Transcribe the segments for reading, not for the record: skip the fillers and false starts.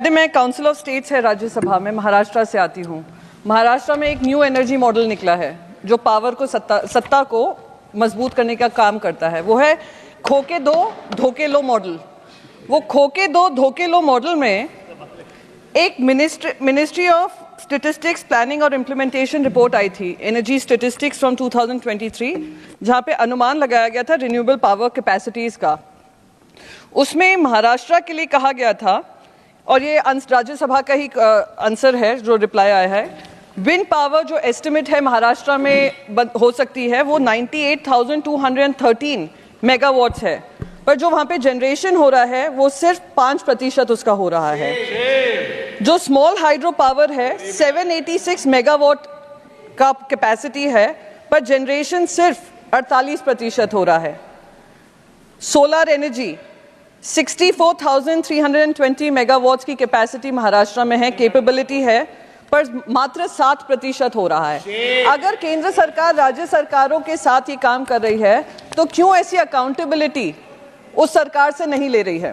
मैं council of states है राज्यसभा में, महाराष्ट्र से आती हूँ। महाराष्ट्र में एक न्यू एनर्जी मॉडल निकला है जो पावर को सत्ता को मजबूत करने का काम करता है। वो है खोके दो धोके लो मॉडल। वो खोके दो धोके लो मॉडल में एक मिनिस्ट्री ऑफ स्टैटिस्टिक्स प्लानिंग और इम्प्लीमेंटेशन रिपोर्ट आई थी, एनर्जी स्टैटिस्टिक्स फ्रॉम 2023, जहाँ पे अनुमान लगाया गया था रिन्यूएबल पावर कैपेसिटीज का। उसमें महाराष्ट्र के लिए कहा गया था, और ये राज्यसभा का ही आंसर है जो रिप्लाई आया है, विंड पावर जो एस्टिमेट है महाराष्ट्र में हो सकती है वो 98,213 मेगावाट्स है, पर जो वहाँ पे जनरेशन हो रहा है वो सिर्फ 5% उसका हो रहा है। जो स्मॉल हाइड्रो पावर है 786 मेगावाट का कैपेसिटी है, पर जनरेशन सिर्फ 48% हो रहा है। सोलर एनर्जी 64,320 मेगावाट्स की कैपेसिटी महाराष्ट्र में है, कैपेबिलिटी है, पर मात्र 7% हो रहा है। अगर केंद्र सरकार राज्य सरकारों के साथ ही काम कर रही है तो क्यों ऐसी अकाउंटेबिलिटी उस सरकार से नहीं ले रही है?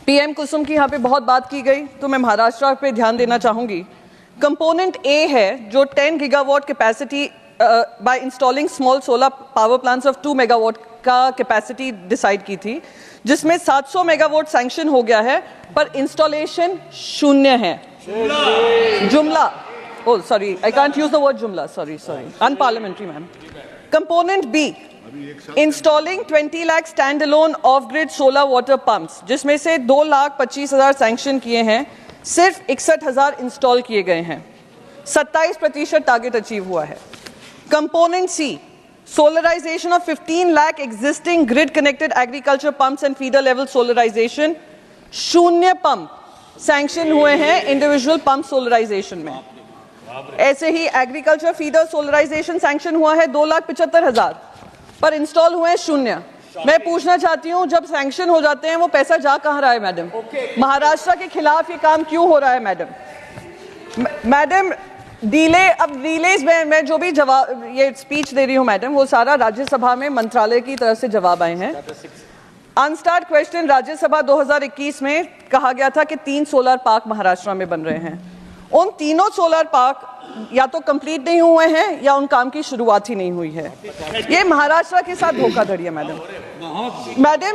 पीएम कुसुम की यहाँ पे बहुत बात की गई, तो मैं महाराष्ट्र पे ध्यान देना चाहूंगी। कंपोनेंट ए है जो 10 gigawatt capacity by installing small solar power plants of 2 megawatt का कैपेसिटी डिसाइड की थी, जिसमें 700 मेगावाट सैंक्शन हो गया है, पर इंस्टॉलेशन शून्य है। जुमला, oh sorry, I can't use the word jumla, sorry, unparliamentary ma'am. Component B, installing 20 lakh standalone off-grid solar water pumps, जिसमें से 2,25,000 सैंक्शन किए हैं, सिर्फ 61,000 इंस्टॉल किए गए हैं, 27% टारगेट अचीव हुआ है। Component C, solarization of 15 lakh existing grid connected agriculture pumps and feeder level solarization, 0 pump sanction हुए हैं इंडिविजुअल पंप सोलराइजेशन में। ऐसे ही एग्रीकल्चर फीडर सोलराइजेशन सैंक्शन हुआ है 2,75,000, पर इंस्टॉल हुए हैं 0। मैं पूछना चाहती हूँ, जब सैंक्शन हो जाते हैं वो पैसा जा कहाँ रहा है मैडम? महाराष्ट्र के खिलाफ ये काम क्यों हो रहा है मैडम? मैडम डिलेज में मैं जो भी जवाब ये स्पीच दे रही हूँ मैडम, वो सारा राज्यसभा में मंत्रालय की तरफ से जवाब आए हैं। अनस्टार्ट क्वेश्चन राज्यसभा 2021 में कहा गया था कि 3 सोलर पार्क महाराष्ट्र में बन रहे हैं। उन तीनों सोलर पार्क या तो कंप्लीट नहीं हुए हैं या उन काम की शुरुआत ही नहीं हुई है। ये महाराष्ट्र के साथ धोखाधड़ी है मैडम।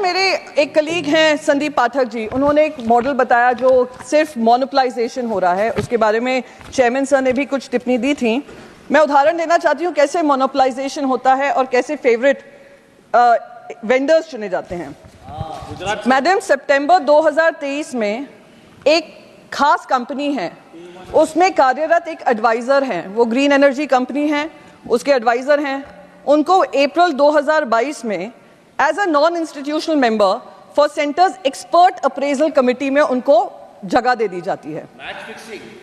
मेरे एक कलीग हैं संदीप पाठक जी, उन्होंने एक मॉडल बताया जो सिर्फ मोनोपलाइजेशन हो रहा है, उसके बारे में चेयरमैन सर ने भी कुछ टिप्पणी दी थी। मैं उदाहरण देना चाहती हूँ कैसे मोनोपलाइजेशन होता है और कैसे फेवरेट वेंडर्स चुने जाते हैं। मैडम, सितंबर 2023 में एक खास कंपनी है, उसमें कार्यरत एक एडवाइजर हैं, वो ग्रीन एनर्जी कंपनी है, उसके एडवाइजर हैं। उनको अप्रैल 2022 में as a non institutional member for centre's expert appraisal committee में उनको जगह दे दी जाती है।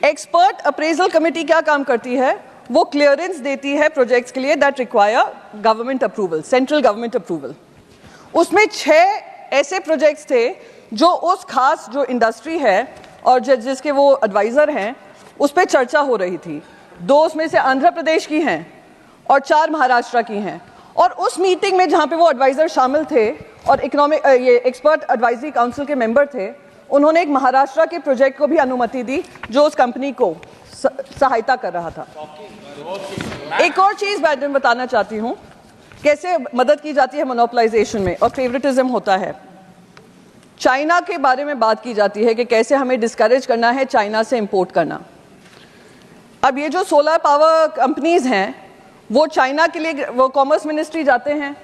एक्सपर्ट अप्रेजल कमेटी क्या काम करती है? वो क्लियरेंस देती है प्रोजेक्ट्स के लिए that require government approval, central government approval. उसमें 6 ऐसे प्रोजेक्ट्स थे जो उस खास जो इंडस्ट्री है और जिसके वो एडवाइजर हैं उस पर चर्चा हो रही थी। 2 उसमें से आंध्र प्रदेश की हैं और 4 महाराष्ट्र की हैं। और उस मीटिंग में जहाँ पे वो एडवाइजर शामिल थे और ये एक्सपर्ट एडवाइजरी काउंसिल के मेंबर थे, उन्होंने एक महाराष्ट्र के प्रोजेक्ट को भी अनुमति दी जो उस कंपनी को सहायता कर रहा था। एक और चीज़ मैडम बताना चाहती हूँ, कैसे मदद की जाती है मोनोपलाइजेशन में और फेवरेटिज्म होता है। चाइना के बारे में बात की जाती है कि कैसे हमें डिस्करेज करना है चाइना से इंपोर्ट करना। अब ये जो सोलर पावर कंपनीज हैं वो चाइना के लिए वो कॉमर्स मिनिस्ट्री जाते हैं,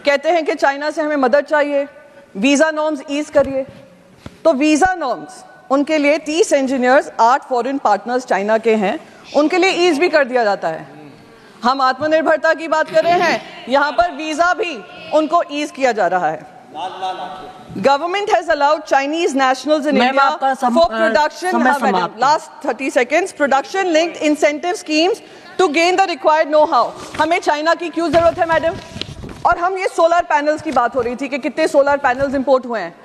कहते हैं कि चाइना से हमें मदद चाहिए, वीज़ा नॉर्म्स ईज करिए। तो वीज़ा नॉर्म्स उनके लिए 30 इंजीनियर्स 8 फॉरेन पार्टनर्स चाइना के हैं, उनके लिए ईज भी कर दिया जाता है। हम आत्मनिर्भरता की बात कर रहे हैं, यहाँ पर वीजा भी उनको ईज किया जा रहा है। Government has allowed Chinese nationals in India for production, last 30 seconds, production linked incentive schemes to gain the required know how. हमें चाइना की क्यों जरूरत है मैडम? और हम ये सोलर पैनल्स की बात हो रही थी कि कितने सोलर पैनल्स इंपोर्ट हुए हैं।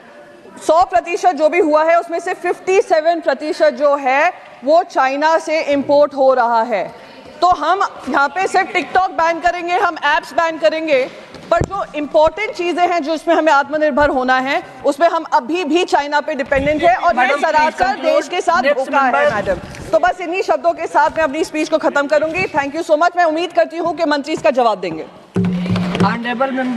100% जो भी हुआ है उसमें से 57% जो है वो चाइना से इंपोर्ट हो रहा है। तो हम यहाँ पे सिर्फ टिकटॉक बैन करेंगे, हम एप्स बैन करेंगे पर जो इंपॉर्टेंट चीजें हैं जो इसमें हमें आत्मनिर्भर होना है, उसमें हम अभी भी चाइना पे डिपेंडेंट है और ये सरासर देश के साथ धोखा है मैडम। तो बस इन्हीं शब्दों के साथ मैं अपनी स्पीच को खत्म करूंगी। Thank you so much. मैं उम्मीद करती हूं कि मंत्री इसका जवाब देंगे। Honourable member